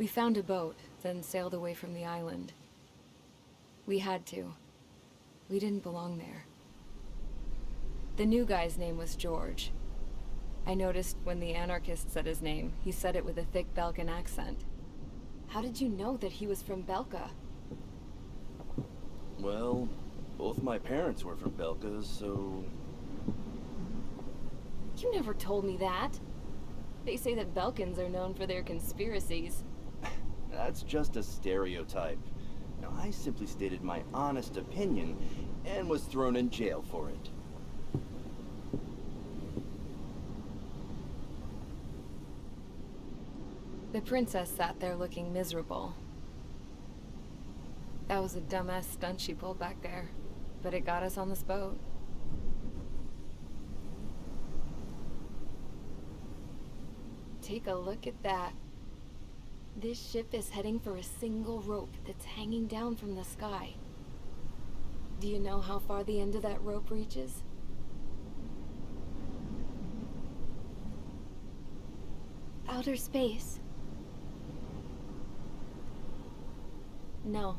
We found a boat, then sailed away from the island. We had to. We didn't belong there. The new guy's name was George. I noticed when the anarchist said his name, he said it with a thick Balkan accent. How did you know that he was from Belka? Well, both my parents were from Belka, so... You never told me that. They say that Belkans are known for their conspiracies. That's just a stereotype. Now, I simply stated my honest opinion and was thrown in jail for it. The princess sat there looking miserable. That was a dumbass stunt she pulled back there, but it got us on this boat. Take a look at that. This ship is heading for a single rope that's hanging down from the sky. Do you know how far the end of that rope reaches? Outer space. No.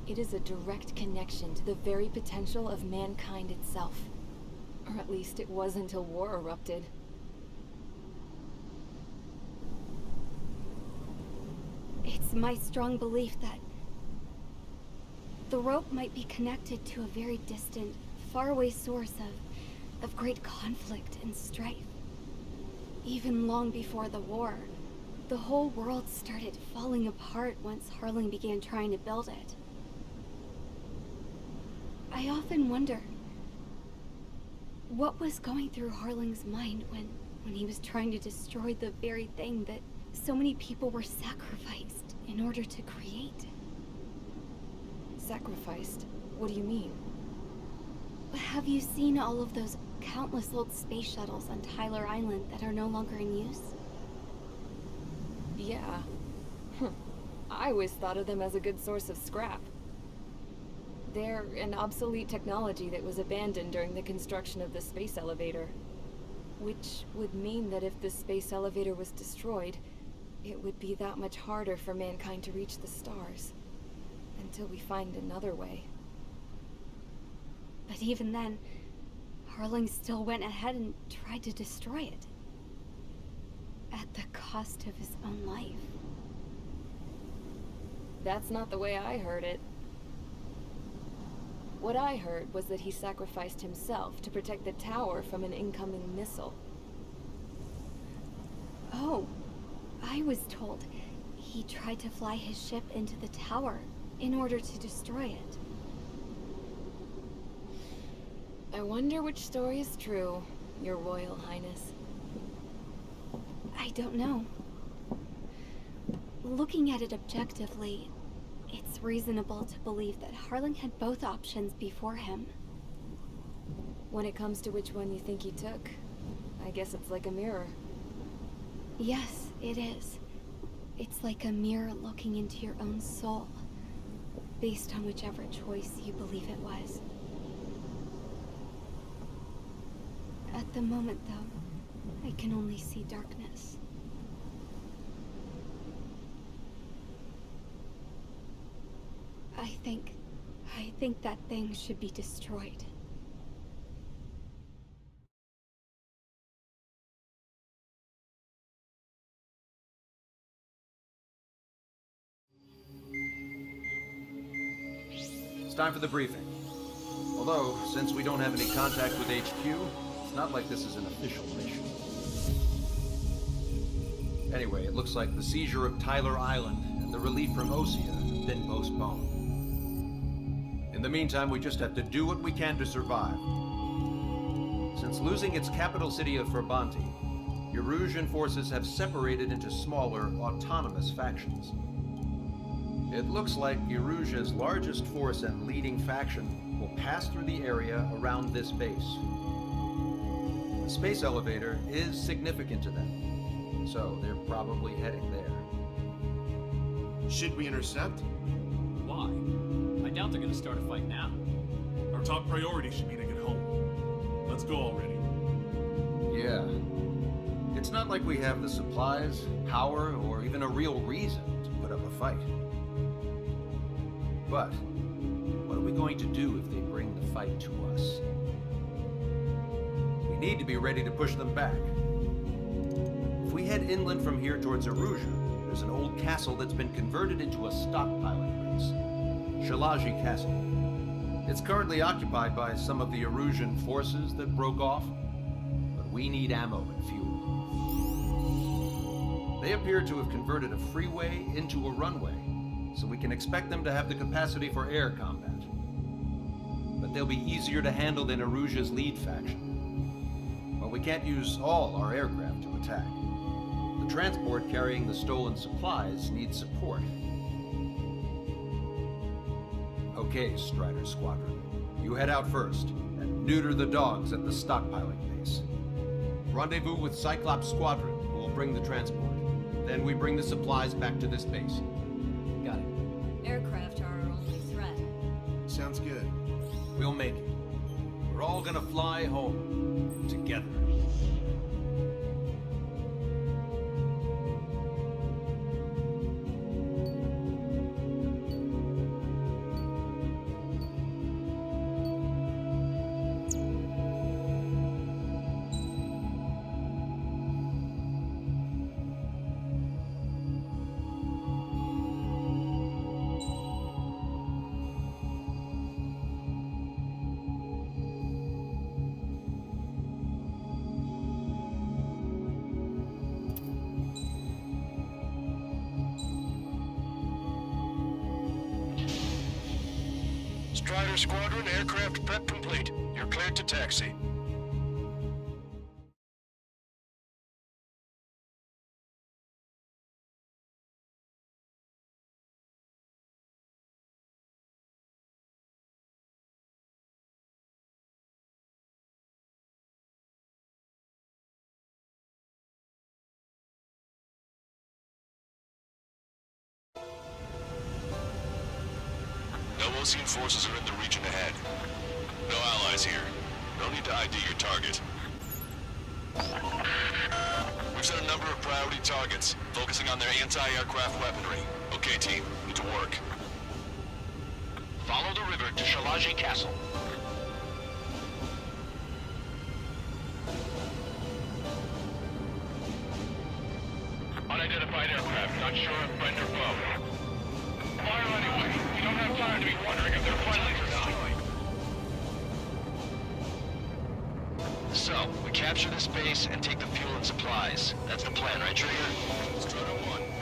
It is a direct connection to the very potential of mankind itself. Or at least it was until war erupted. It's my strong belief that the rope might be connected to a very distant, faraway source of great conflict and strife. Even long before the war, the whole world started falling apart once Harling began trying to build it. I often wonder what was going through Harling's mind when he was trying to destroy the very thing that so many people were sacrificed in order to create. Sacrificed? What do you mean? Have you seen all of those countless old space shuttles on Tyler Island that are no longer in use? Yeah. I always thought of them as a good source of scrap. They're an obsolete technology that was abandoned during the construction of the space elevator. Which would mean that if the space elevator was destroyed, it would be that much harder for mankind to reach the stars. Until we find another way. But even then, Harling still went ahead and tried to destroy it. At the cost of his own life. That's not the way I heard it. What I heard was that he sacrificed himself to protect the tower from an incoming missile. Oh, I was told he tried to fly his ship into the tower in order to destroy it. I wonder which story is true, Your Royal Highness. I don't know. Looking at it objectively, it's reasonable to believe that Harling had both options before him. When it comes to which one you think he took, I guess it's like a mirror. Yes, it is. It's like a mirror looking into your own soul, based on whichever choice you believe it was. At the moment, though, I can only see darkness. I think that thing should be destroyed. It's time for the briefing. Although, since we don't have any contact with HQ, it's not like this is an official mission. Anyway, it looks like the seizure of Tyler Island and the relief from Osea have been postponed. In the meantime, we just have to do what we can to survive. Since losing its capital city of Frabanti, Erusian forces have separated into smaller, autonomous factions. It looks like Erusia's largest force and leading faction will pass through the area around this base. The space elevator is significant to them, so they're probably heading there. Should we intercept? Why? I doubt they're gonna start a fight now. Our top priority should be to get home. Let's go already. Yeah. It's not like we have the supplies, power, or even a real reason to put up a fight. But what are we going to do if they bring the fight to us? We need to be ready to push them back. If we head inland from here towards Aruja, there's an old castle that's been converted into a stockpiling base. Shalaji Castle. It's currently occupied by some of the Arusian forces that broke off, but we need ammo and fuel. They appear to have converted a freeway into a runway, so we can expect them to have the capacity for air combat. But they'll be easier to handle than Aruja's lead faction. But we can't use all our aircraft to attack. The transport carrying the stolen supplies needs support. Okay, Strider Squadron. You head out first, and neuter the dogs at the stockpiling base. Rendezvous with Cyclops Squadron, who will bring the transport. Then we bring the supplies back to this base. Got it. Aircraft are our only threat. Sounds good. We'll make it. We're all gonna fly home. Together. Strider Squadron, aircraft prep complete. You're cleared to taxi. No Osean forces are in the region ahead. No allies here. No need to ID your target. We've set a number of priority targets, focusing on their anti-aircraft weaponry. Okay, team, get to work. Follow the river to Shalaji Castle. Unidentified aircraft, not sure if friend or foe. Fire anyway. You don't have time to be wondering if they're friendlies or not. So, we capture this base and take the fuel and supplies. That's the plan, right, Trigger?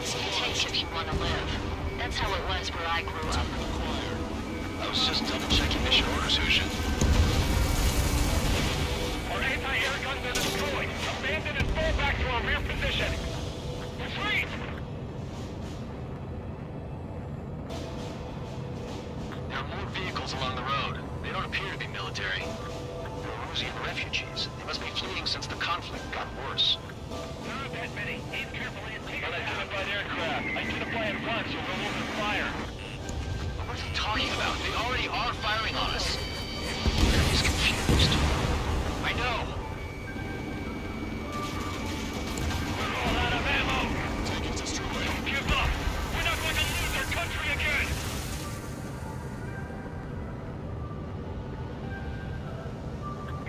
Take if you want to live. That's how it was where I grew up. I was just double-checking mission orders, Hushin. Our anti-air guns are destroyed. Abandon and fall back to our rear position. Retreat! There are more vehicles along the road. They don't appear to be military. They're Rusian refugees. They must be fleeing since the conflict got worse. Not that many. Aim carefully and take unidentified aircraft. Identify at once or we'll open fire. What is he talking about? They already are firing on us. He's confused. I know. We're all out of ammo. Take it destroyed. Don't give up. We're not going to lose our country again.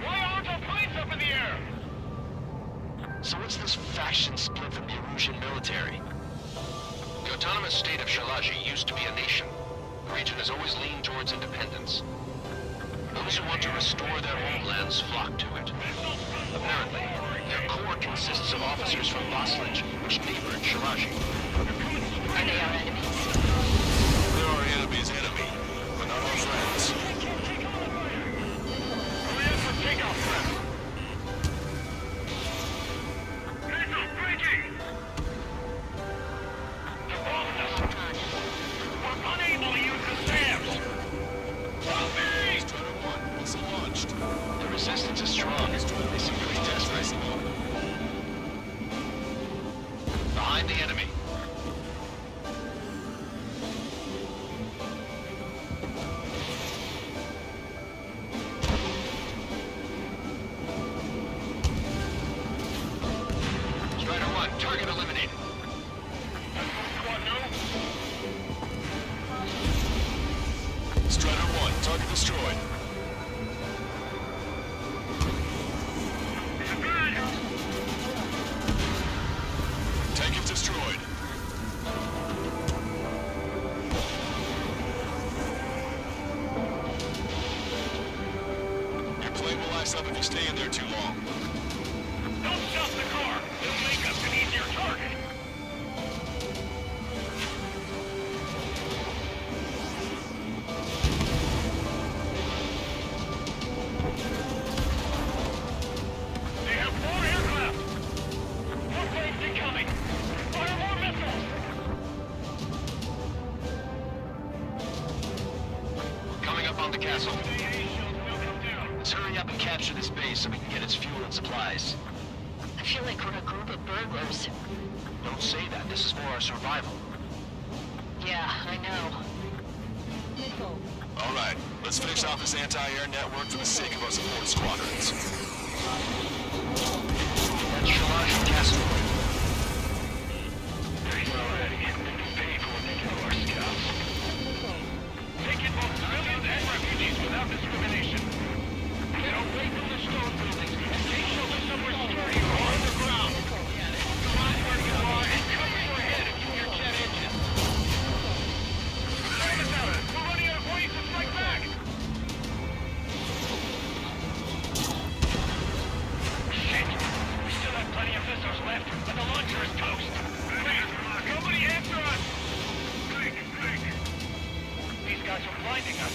Why aren't our planes up in the air? So what's this faction split from the Erusian military? The autonomous state of Shalaji used to be a nation. The region has always leaned towards independence. Those who want to restore their homelands flock to it. Apparently, their core consists of officers from Vaslage, which neighbored Shalaji. Are they our enemies? They're our enemy's enemy, but not our friends. Hurry up and take off, friend. Missiles breaking! They're following us. We're unable to use the SAMs. Help me! Strider 1, missile launched. The resistance is strong. They seem really desperate. Behind the enemy. on the castle. Let's hurry up and capture this base so we can get its fuel and supplies. I feel like we're a group of burglars. Don't say that. This is for our survival. Yeah, I know. All right, let's finish off this anti-air network for the sake of our support squadrons. That's Shalashi Castle. There's already paid for what they do to our scouts. Take it both civilians and refugees without discrimination. Get away from the stone buildings and take shelter somewhere sturdy or on the ground. Find where you are and cover your head if you hear jet engines. Wait a minute, we're running out of ways to strike back. Shit, we still have plenty of missiles left, but the launcher is toast. Please, nobody answer us. Think. These guys are blinding us.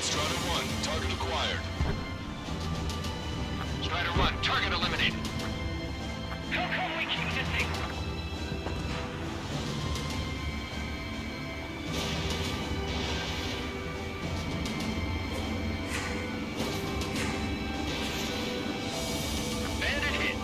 Strider 1, target acquired. Strider 1, target eliminated. How come we keep missing? Bandit hit.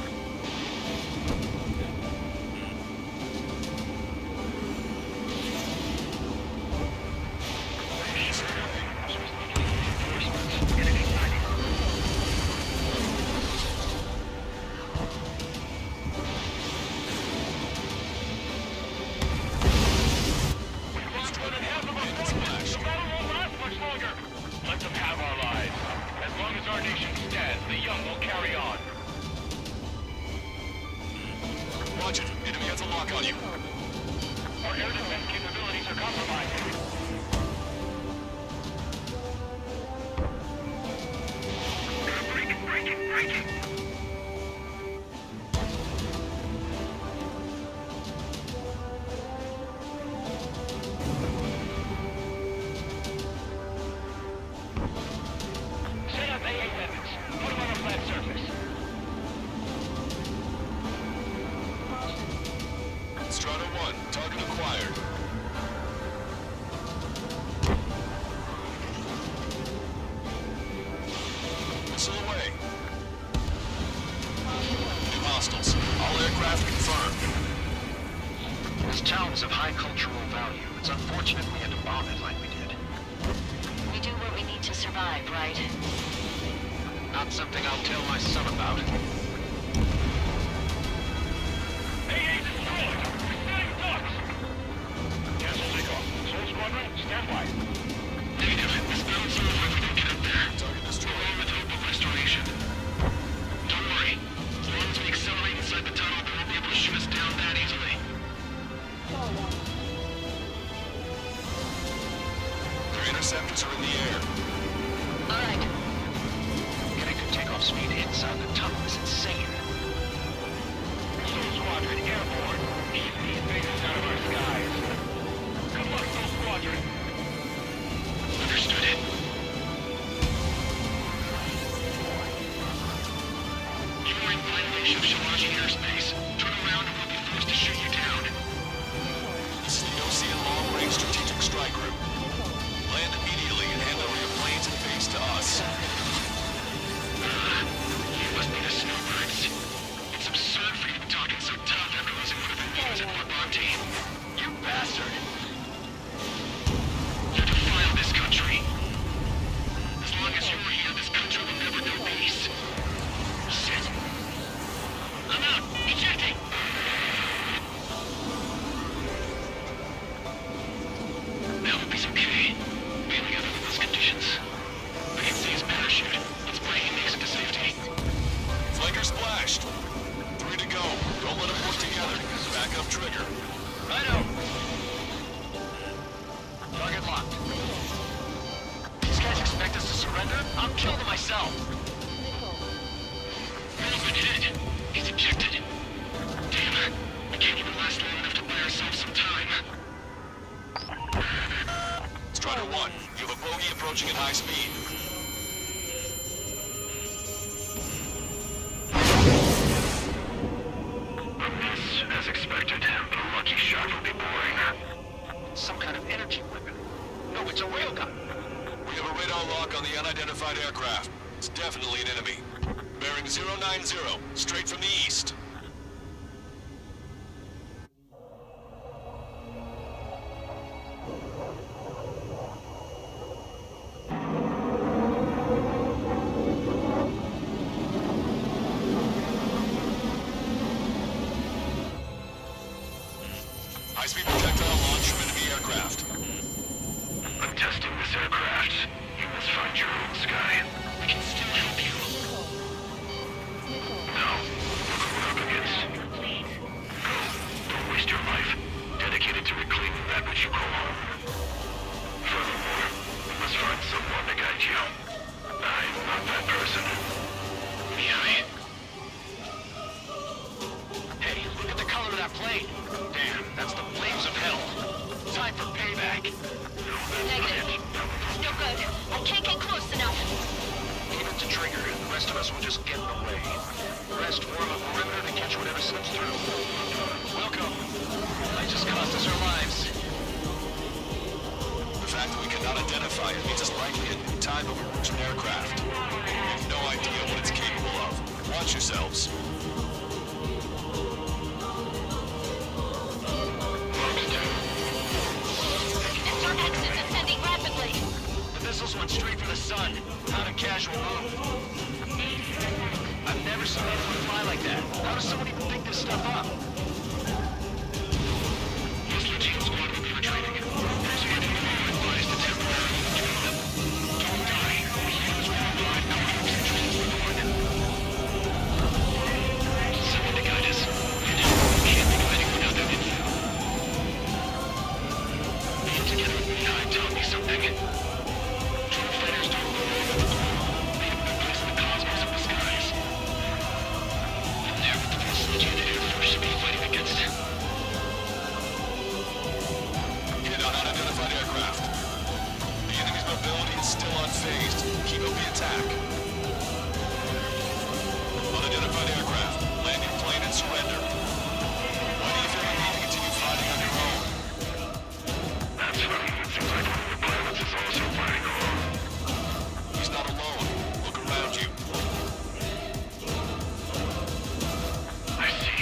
Let them have our lives. As long as our nation stands, the young will carry on. Watch it. Enemy has a lock on you. Our air defense capabilities are compromised. Break it! Set up AA weapons. Put them on a flat surface. Strider 1, target acquired. Missile away. New hostiles. All aircraft confirmed. This town is of high cultural value. It's unfortunate we had to bomb it like we did. We do what we need to survive, right? Not something I'll tell my son about. AA destroyed! We're setting ducks! Cancel takeoff. Soul Squadron, stand by. Negative. This battle's over if we don't get up there. Target destroyed. Along with hope of restoration. Don't worry. As long as we accelerate inside the tunnel, they won't be able to shoot us down that easily. Their interceptors are in the air. All right. Getting to takeoff speed inside the tunnel is insane. Soul Squadron, airborne. Keep these invaders out of our skies. Good luck, Soul Squadron. Understood it. You are in violation of Shalashi airspace. Turn around and we'll be forced to shoot you down. This is the Ocean Long-Range Strategic Strike Group. Land immediately and hand over your planes and base to us. You must be the snowbirds. It's absurd for you to be talking so tough after losing one of the leaders of our team. You bastard. You defile this country. As long as you're here, this country will never know peace. Shit. I'm out. Ejecting. I hope he's okay. Bailing out under those conditions. I can see his parachute. Let's pray he makes it to safety. Flanker splashed. 3 to go. Don't let them work together. Back up trigger. Righto. Target locked. These guys expect us to surrender? I'll kill them myself. Man's been hit. He's ejected. Damn. We can't even last long enough to buy ourselves some time. It's a railgun. We have a radar lock on the unidentified aircraft. It's definitely an enemy. Bearing 090, straight from the east. High-speed projectile launch from enemy aircraft. I'm testing this aircraft. You must find your own sky. We can still help you. No. Look what we're up against. Go. Don't waste your life. Dedicated to reclaiming that which you call home. Furthermore, we must find someone to guide you. I'm not that person. Mihai. Hey, look at the color of that plane. Damn, that's the flames of hell. Time for payback. Negative. No good. I can't get close enough. Leave it to Trigger. The rest of us will just get in the way. The rest form a perimeter to catch whatever slips through. Welcome. Might just cost us our lives. The fact that we cannot identify it means it's likely a new type of emergent aircraft. We have no idea what it's capable of. Watch yourselves. Insurgents is ascending rapidly. The missiles went straight for the sun. Not a casual move. I've never seen anyone fly like that. How does someone even pick this stuff up? Most routine squad will be retreating. There's an enemy advised to temporarily join them. Don't die. We use worldwide outlook centers to warn them. Someone to guide us. We can't be fighting without their info. Get together with Mihai, tell me something. True fighters don't move. They have no place in the cosmos of the skies. And they're with the facility the Air Force should be fighting against. Hit on unidentified aircraft. The enemy's mobility is still unfazed. Keep up the attack. Unidentified aircraft. Land your plane and surrender. Why do you feel the need to continue fighting on your own? That's funny. It seems like one of the pilots is also fighting alone. He's not alone. Look around you. I see.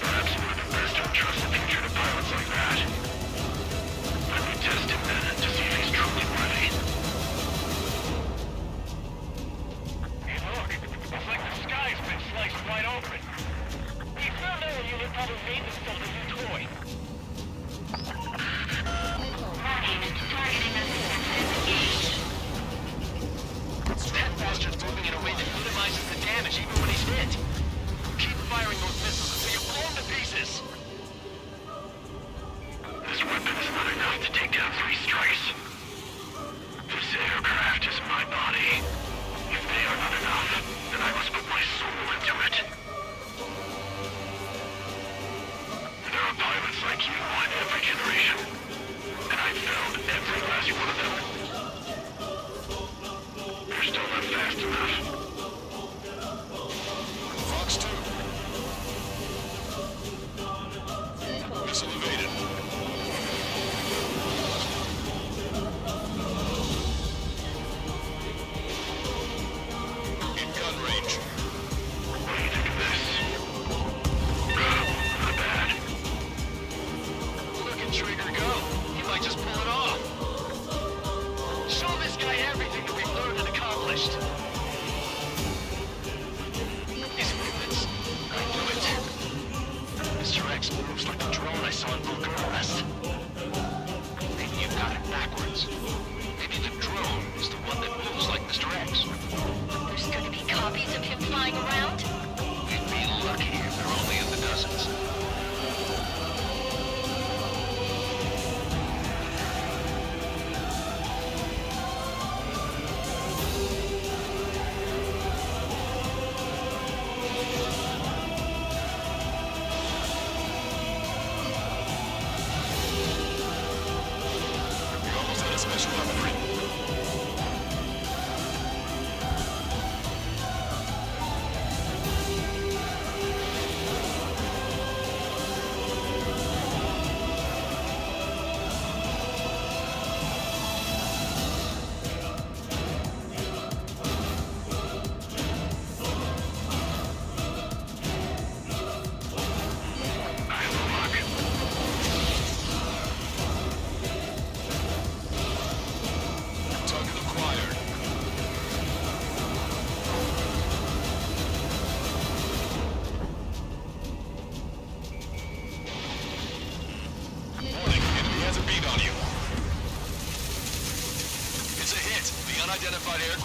Perhaps one of the best to entrust the future to pilots like that. Let me test him then to see if he's truly worthy. Hey, look. It's like the sky's been sliced wide open. We found out a unit probably made themselves a new toy. That bastard's moving in a way that minimizes the damage even when he's hit. Keep firing those missiles until you blow them to pieces. This weapon is not enough to take down 3 strikes. This aircraft is my body. If they are not enough, then I must put my soul into it. There are pilots like you in every generation. And I've found every last one of them. You're still not fast enough. Fox 2. Missile evaded. In gun range. What do you think of this? Not bad. Look at Trigger go. He might just pull it off. Show this guy everything that we've learned and accomplished. His movements. I knew it. Mr. X moves like the drone I saw in Vulcanist. Maybe you've got it backwards. Maybe the drone is the one that moves like Mr. X. There's gonna be copies of him flying around? We'd be lucky if they're only in the dozens. You're almost out of special weaponry.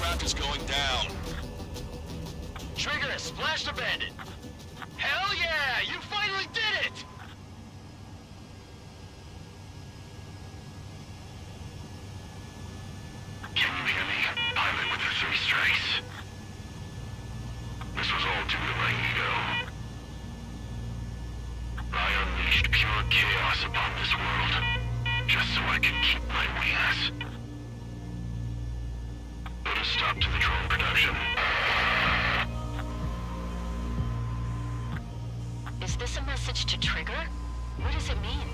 craft is going down. Trigger has splashed a bandit. Hell yeah! You finally did it! Can you hear me? Pilot with the 3 strikes. This was all due to my ego. I unleashed pure chaos upon this world, just so I could keep my wings. Put a stop to the drone production. Is this a message to Trigger? What does it mean?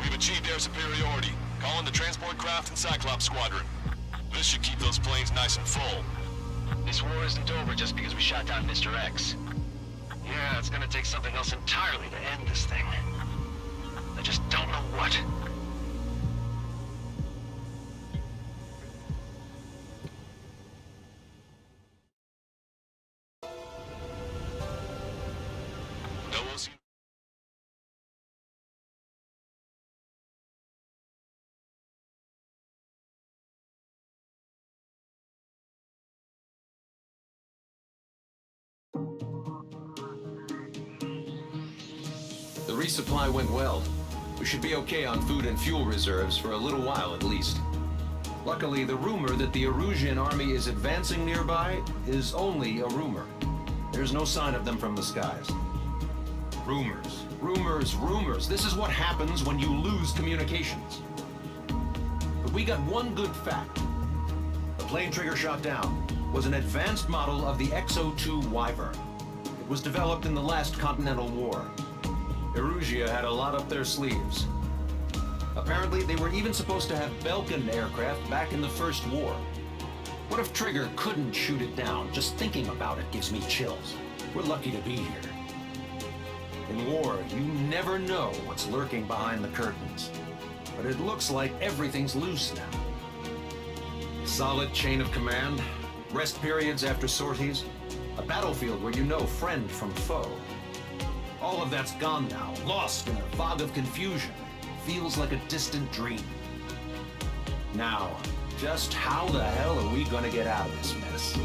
We've achieved air superiority. Call in the transport craft and Cyclops squadron. This should keep those planes nice and full. This war isn't over just because we shot down Mr. X. Yeah, it's gonna take something else entirely to end this thing. I just don't know what. The resupply went well. We should be okay on food and fuel reserves for a little while at least. Luckily, the rumor that the Erusian army is advancing nearby is only a rumor. There's no sign of them from the skies. Rumors, rumors, rumors. This is what happens when you lose communications. But we got one good fact. The plane Trigger shot down was an advanced model of the X-02 Wyvern. It was developed in the last Continental War. Erusia had a lot up their sleeves. Apparently, they were even supposed to have Belkin aircraft back in the First War. What if Trigger couldn't shoot it down? Just thinking about it gives me chills. We're lucky to be here. In war, you never know what's lurking behind the curtains. But it looks like everything's loose now. Solid chain of command, rest periods after sorties, a battlefield where you know friend from foe. All of that's gone now, lost in a fog of confusion. Feels like a distant dream. Now, just how the hell are we gonna get out of this mess?